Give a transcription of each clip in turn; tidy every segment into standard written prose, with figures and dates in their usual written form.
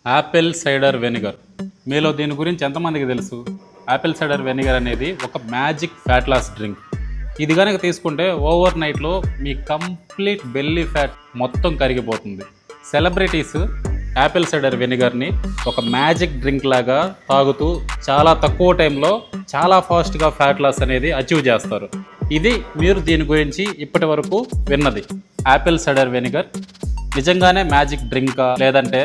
Apple cider vinegar. మీలో దీని గురించి ఎంతమందికి తెలుసు? యాపిల్ సైడర్ వెనిగర్ అనేది ఒక మ్యాజిక్ ఫ్యాట్ లాస్ డ్రింక్. ఇది కనుక తీసుకుంటే ఓవర్ నైట్లో మీ కంప్లీట్ బెల్లీ ఫ్యాట్ మొత్తం కరిగిపోతుంది. సెలబ్రిటీస్ యాపిల్ సైడర్ వెనిగర్ని ఒక మ్యాజిక్ డ్రింక్ లాగా తాగుతూ చాలా తక్కువ టైంలో చాలా ఫాస్ట్గా ఫ్యాట్ లాస్ అనేది అచీవ్ చేస్తారు. ఇది మీరు దీని గురించి ఇప్పటి వరకు విన్నది. యాపిల్ సైడర్ వెనిగర్ నిజంగానే మ్యాజిక్ డ్రింకా లేదంటే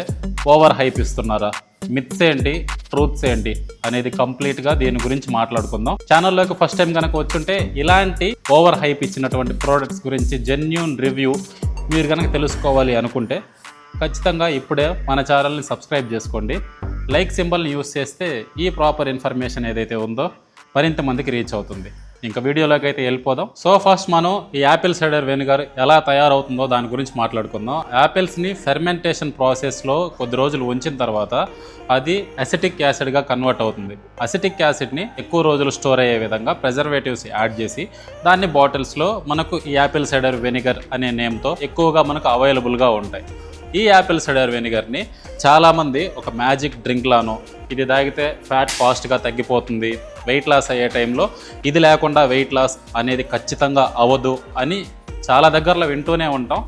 ఓవర్ హైప్ ఇస్తున్నారా? మిత్స్ ఏంటి, ట్రూత్స్ ఏంటి అనేది కంప్లీట్గా దీని గురించి మాట్లాడుకుందాం. ఛానల్లోకి ఫస్ట్ టైం కనుక వచ్చుంటే ఇలాంటి ఓవర్ హైప్ ఇచ్చినటువంటి ప్రోడక్ట్స్ గురించి జెన్యూన్ రివ్యూ మీరు కనుక తెలుసుకోవాలి అనుకుంటే ఖచ్చితంగా ఇప్పుడే మన ఛానల్ని సబ్స్క్రైబ్ చేసుకోండి. లైక్ సింబల్ని యూస్ చేస్తే ఈ ప్రాపర్ ఇన్ఫర్మేషన్ ఏదైతే ఉందో మరింత మందికి రీచ్ అవుతుంది. ఇంకా వీడియోలోకి అయితే వెళ్ళిపోదాం. సో ఫస్ట్ మనం ఈ యాపిల్ సైడర్ వెనిగర్ ఎలా తయారవుతుందో దాని గురించి మాట్లాడుకుందాం. యాపిల్స్ని ఫెర్మెంటేషన్ ప్రాసెస్లో కొద్ది రోజులు ఉంచిన తర్వాత అది అసిటిక్ యాసిడ్గా కన్వర్ట్ అవుతుంది. అసిటిక్ యాసిడ్ని ఎక్కువ రోజులు స్టోర్ అయ్యే విధంగా ప్రిజర్వేటివ్స్ యాడ్ చేసి దాన్ని బాటిల్స్లో మనకు ఈ యాపిల్ సైడర్ వెనిగర్ అనే నేమ్తో ఎక్కువగా మనకు అవైలబుల్గా ఉంటాయి. ఈ యాపిల్ సైడర్ వెనిగర్ని చాలామంది ఒక మ్యాజిక్ డ్రింక్ లాను, ఇది తాగితే ఫ్యాట్ ఫాస్ట్గా తగ్గిపోతుంది, వెయిట్ లాస్ అయ్యే టైంలో ఇది లేకుండా వెయిట్ లాస్ అనేది ఖచ్చితంగా అవ్వదు అని చాలా దగ్గరలో వింటూనే ఉంటాం.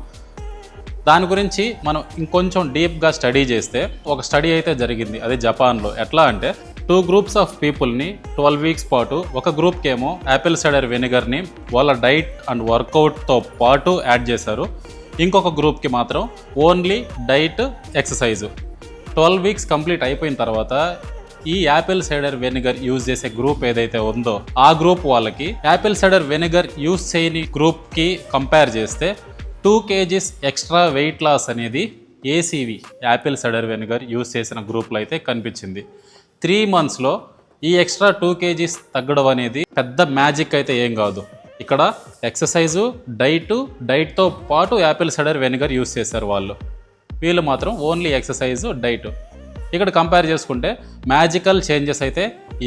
దాని గురించి మనం ఇంకొంచెం డీప్గా స్టడీ చేస్తే ఒక స్టడీ అయితే జరిగింది. అది జపాన్లో. ఎట్లా అంటే 2 గ్రూప్స్ ఆఫ్ పీపుల్ని 12 వీక్స్ పాటు, ఒక గ్రూప్కి ఏమో యాపిల్ సైడర్ వెనిగర్ని వాళ్ళ డైట్ అండ్ వర్కౌట్తో పాటు యాడ్ చేశారు. ఇంకొక గ్రూప్కి మాత్రం only diet, exercise. 12 weeks complete అయిపోయిన తర్వాత ఈ యాపిల్ సైడర్ వెనిగర్ యూజ్ చేసే గ్రూప్ ఏదైతే ఉందో ఆ గ్రూప్ వాళ్ళకి యాపిల్ సైడర్ వెనిగర్ యూజ్ చేయని గ్రూప్కి కంపేర్ చేస్తే 2 kgs ఎక్స్ట్రా వెయిట్ లాస్ అనేది ఏసీవి యాపిల్ సైడర్ వెనిగర్ యూజ్ చేసిన గ్రూప్లో అయితే కనిపించింది. 3 monthsలో ఈ ఎక్స్ట్రా 2 kgs తగ్గడం అనేది పెద్ద మ్యాజిక్ అయితే ఏం కాదు. ఇక్కడ ఎక్సర్సైజు, డైట్తో పాటు యాపిల్ సైడర్ వెనిగర్ యూజ్ చేశారు వాళ్ళు. వీళ్ళు మాత్రం ఓన్లీ ఎక్సర్సైజు, డైట్. ఇక్కడ కంపేర్ చేసుకుంటే మ్యాజికల్ చేంజెస్ అయితే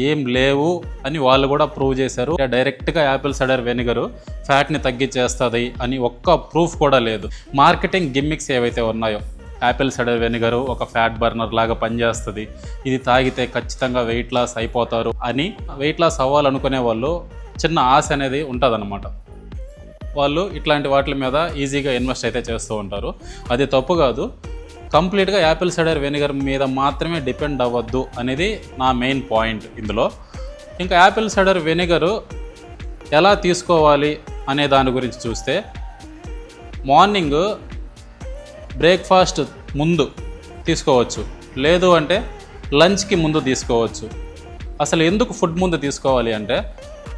ఏం లేవు అని వాళ్ళు కూడా ప్రూవ్ చేశారు. డైరెక్ట్గా యాపిల్ సైడర్ వెనిగరు ఫ్యాట్ని తగ్గించేస్తుంది అని ఒక్క ప్రూఫ్ కూడా లేదు. మార్కెటింగ్ గిమ్మిక్స్ ఏవైతే ఉన్నాయో, యాపిల్ సైడర్ వెనిగరు ఒక ఫ్యాట్ బర్నర్ లాగా పనిచేస్తుంది, ఇది తాగితే ఖచ్చితంగా వెయిట్ లాస్ అయిపోతారు అని వెయిట్ లాస్ అవ్వాలనుకునే వాళ్ళు చిన్న ఆశ అనేది ఉంటుందన్నమాట. వాళ్ళు ఇట్లాంటి వాటి మీద ఈజీగా ఇన్వెస్ట్ అయితే చేస్తూ ఉంటారు. అది తప్పు కాదు. కంప్లీట్గా యాపిల్ సైడర్ వెనిగర్ మీద మాత్రమే డిపెండ్ అవ్వద్దు అనేది నా మెయిన్ పాయింట్ ఇందులో. ఇంకా యాపిల్ సైడర్ వెనిగరు ఎలా తీసుకోవాలి అనే దాని గురించి చూస్తే, మార్నింగ్ బ్రేక్ఫాస్ట్ ముందు తీసుకోవచ్చు, లేదు అంటే లంచ్కి ముందు తీసుకోవచ్చు. అసలు ఎందుకు ఫుడ్ ముందు తీసుకోవాలి అంటే,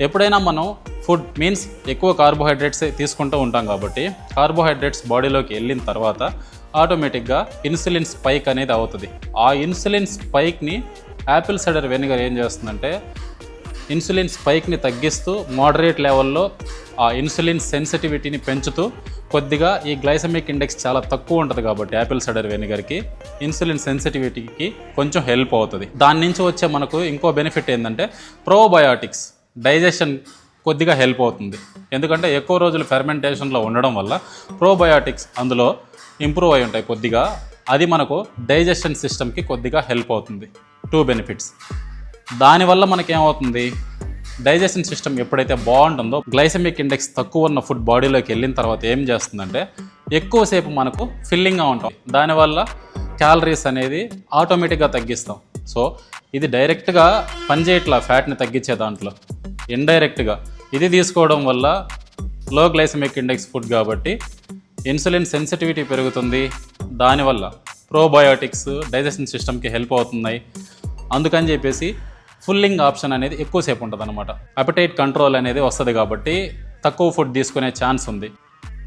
ఎప్పుడైనా మనం ఫుడ్ మీన్స్ ఎక్కువ కార్బోహైడ్రేట్స్ తీసుకుంటూ ఉంటాం కాబట్టి కార్బోహైడ్రేట్స్ బాడీలోకి వెళ్ళిన తర్వాత ఆటోమేటిక్గా ఇన్సులిన్ స్పైక్ అనేది అవుతుంది. ఆ ఇన్సులిన్ స్పైక్ని యాపిల్ సైడర్ వెనిగర్ ఏం చేస్తుందంటే ఇన్సులిన్ స్పైక్ని తగ్గిస్తూ మోడరేట్ లెవెల్లో ఆ ఇన్సులిన్ సెన్సిటివిటీని పెంచుతూ కొద్దిగా ఈ గ్లైసెమిక్ ఇండెక్స్ చాలా తక్కువ ఉంటుంది కాబట్టి యాపిల్ సైడర్ వెనిగర్కి ఇన్సులిన్ సెన్సిటివిటీకి కొంచెం హెల్ప్ అవుతుంది. దాని నుంచి వచ్చే మనకు ఇంకో బెనిఫిట్ ఏంటంటే ప్రోబయాటిక్స్, డైజెషన్ కొద్దిగా హెల్ప్ అవుతుంది. ఎందుకంటే ఎక్కువ రోజులు ఫెర్మెంటేషన్లో ఉండడం వల్ల ప్రోబయాటిక్స్ అందులో ఇంప్రూవ్ అయి ఉంటాయి కొద్దిగా. అది మనకు డైజెషన్ సిస్టమ్కి కొద్దిగా హెల్ప్ అవుతుంది. 2 బెనిఫిట్స్. దానివల్ల మనకేమవుతుంది, డైజెషన్ సిస్టమ్ ఎప్పుడైతే బాగుంటుందో గ్లైసెమిక్ ఇండెక్స్ తక్కువ ఉన్న ఫుడ్ బాడీలోకి వెళ్ళిన తర్వాత ఏం చేస్తుందంటే ఎక్కువసేపు మనకు ఫిల్లింగ్గా ఉంటాం. దానివల్ల క్యాలరీస్ అనేది ఆటోమేటిక్గా తగ్గిస్తాం. సో ఇది డైరెక్ట్గా పనిచేయట్లా ఫ్యాట్ని తగ్గించే దాంట్లో, ఇండైరెక్ట్గా ఇది తీసుకోవడం వల్ల లో గ్లైసెమిక్ ఇండెక్స్ ఫుడ్ కాబట్టి ఇన్సులిన్ సెన్సిటివిటీ పెరుగుతుంది. దానివల్ల ప్రోబయోటిక్స్ డైజెషన్ సిస్టమ్కి హెల్ప్ అవుతున్నాయి. అందుకని చెప్పేసి ఫుల్లింగ్ ఆప్షన్ అనేది ఎక్కువసేపు ఉంటుంది అనమాట. అపెటైట్ కంట్రోల్ అనేది వస్తుంది కాబట్టి తక్కువ ఫుడ్ తీసుకునే ఛాన్స్ ఉంది.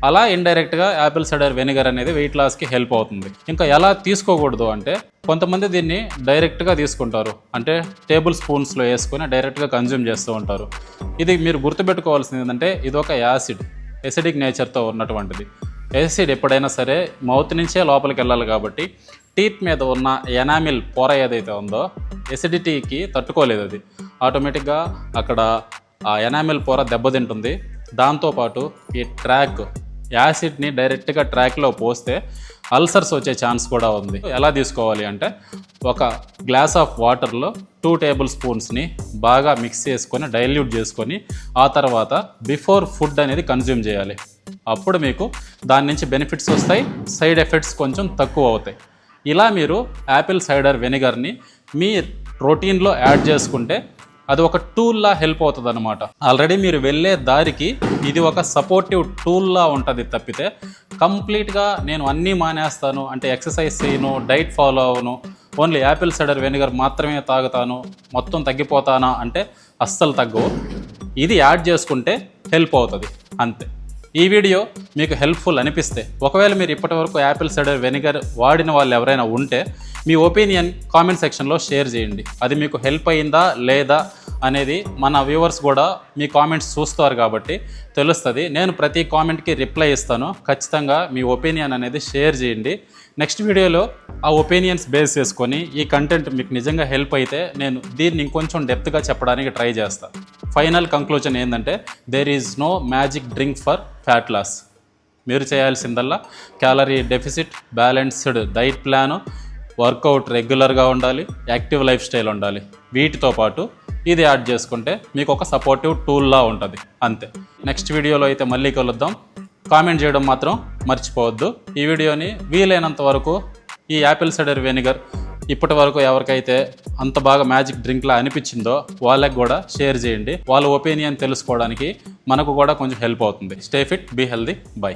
అలా ఇండైరెక్ట్గా యాపిల్ సైడర్ వెనిగర్ అనేది వెయిట్ లాస్కి హెల్ప్ అవుతుంది. ఇంకా ఎలా తీసుకోకూడదు అంటే, కొంతమంది దీన్ని డైరెక్ట్గా తీసుకుంటారు, అంటే టేబుల్ స్పూన్స్లో వేసుకొని డైరెక్ట్గా కన్జ్యూమ్ చేస్తూ ఉంటారు. ఇది మీరు గుర్తుపెట్టుకోవాల్సింది ఏంటంటే ఇది ఒక యాసిడ్, ఎసిడిక్ నేచర్తో ఉన్నటువంటిది. యాసిడ్ ఎప్పుడైనా సరే మౌత్ నుంచే లోపలికి వెళ్ళాలి కాబట్టి టీత్ మీద ఉన్న ఎనామిల్ పొర ఏదైతే ఉందో ఎసిడిటీకి తట్టుకోలేదు. అది ఆటోమేటిక్గా అక్కడ ఆ ఎనామిల్ పొర దెబ్బతింటుంది. దాంతోపాటు ఈ ట్రాక్ యాసిడ్ని డైరెక్ట్గా ట్రాక్లో పోస్తే అల్సర్స్ వచ్చే ఛాన్స్ కూడా ఉంది. ఎలా తీసుకోవాలి అంటే ఒక గ్లాస్ ఆఫ్ వాటర్లో 2 టేబుల్ స్పూన్స్ని బాగా మిక్స్ చేసుకొని డైల్యూట్ చేసుకొని ఆ తర్వాత బిఫోర్ ఫుడ్ అనేది కన్జ్యూమ్ చేయాలి. అప్పుడు మీకు దాని నుంచి బెనిఫిట్స్ వస్తాయి, సైడ్ ఎఫెక్ట్స్ కొంచెం తక్కువ అవుతాయి. ఇలా మీరు యాపిల్ సైడర్ వెనిగర్ని మీ రొటీన్లో యాడ్ చేసుకుంటే అది ఒక టూల్లా హెల్ప్ అవుతుంది అనమాట. ఆల్రెడీ మీరు వెళ్ళే దారికి ఇది ఒక సపోర్టివ్ టూల్లా ఉంటుంది తప్పితే కంప్లీట్గా నేను అన్నీ మానేస్తాను అంటే ఎక్సర్సైజ్ చేయను, డైట్ ఫాలో అవను, ఓన్లీ యాపిల్ సైడర్ వెనిగర్ మాత్రమే తాగుతాను, మొత్తం తగ్గిపోతానా అంటే అస్సలు తగ్గవు. ఇది యాడ్ చేసుకుంటే హెల్ప్ అవుతుంది అంతే. ఈ వీడియో మీకు హెల్ప్ఫుల్ అనిపిస్తే, ఒకవేళ మీరు ఇప్పటివరకు యాపిల్ సైడర్ వెనిగర్ వాడిన వాళ్ళు ఎవరైనా ఉంటే మీ ఒపీనియన్ కామెంట్ సెక్షన్లో షేర్ చేయండి. అది మీకు హెల్ప్ అయిందా లేదా అనేది మన వ్యూవర్స్ కూడా మీ కామెంట్స్ చూస్తారు కాబట్టి తెలుస్తుంది. నేను ప్రతి కామెంట్కి రిప్లై ఇస్తాను. ఖచ్చితంగా మీ ఒపీనియన్ అనేది షేర్ చేయండి. నెక్స్ట్ వీడియోలో ఆ ఒపీనియన్స్ బేస్ చేసుకొని ఈ కంటెంట్ మీకు నిజంగా హెల్ప్ అయితే నేను దీన్ని ఇంకొంచెం డెప్త్గా చెప్పడానికి ట్రై చేస్తాను. ఫైనల్ కంక్లూజన్ ఏంటంటే there is no magic drink for fat loss. మీరు చేయాల్సిందల్లా calorie deficit, balanced diet plan, workout రెగ్యులర్గా ఉండాలి, యాక్టివ్ లైఫ్ స్టైల్ ఉండాలి. వీటితో పాటు ఇది యాడ్ చేసుకుంటే మీకు ఒక సపోర్టివ్ టూల్లా ఉంటుంది అంతే. నెక్స్ట్ వీడియోలో అయితే మళ్ళీ కలుద్దాం. కామెంట్ చేయడం మాత్రం మర్చిపోవద్దు. ఈ వీడియోని వీలైనంత వరకు ఈ యాపిల్ సైడర్ వెనిగర్ ఇప్పటి వరకు ఎవరికైతే అంత బాగా మ్యాజిక్ డ్రింక్లా అనిపించిందో వాళ్ళకి కూడా షేర్ చేయండి. వాళ్ళ ఒపీనియన్ తెలుసుకోవడానికి మనకు కూడా కొంచెం హెల్ప్ అవుతుంది. Stay fit, be healthy, by.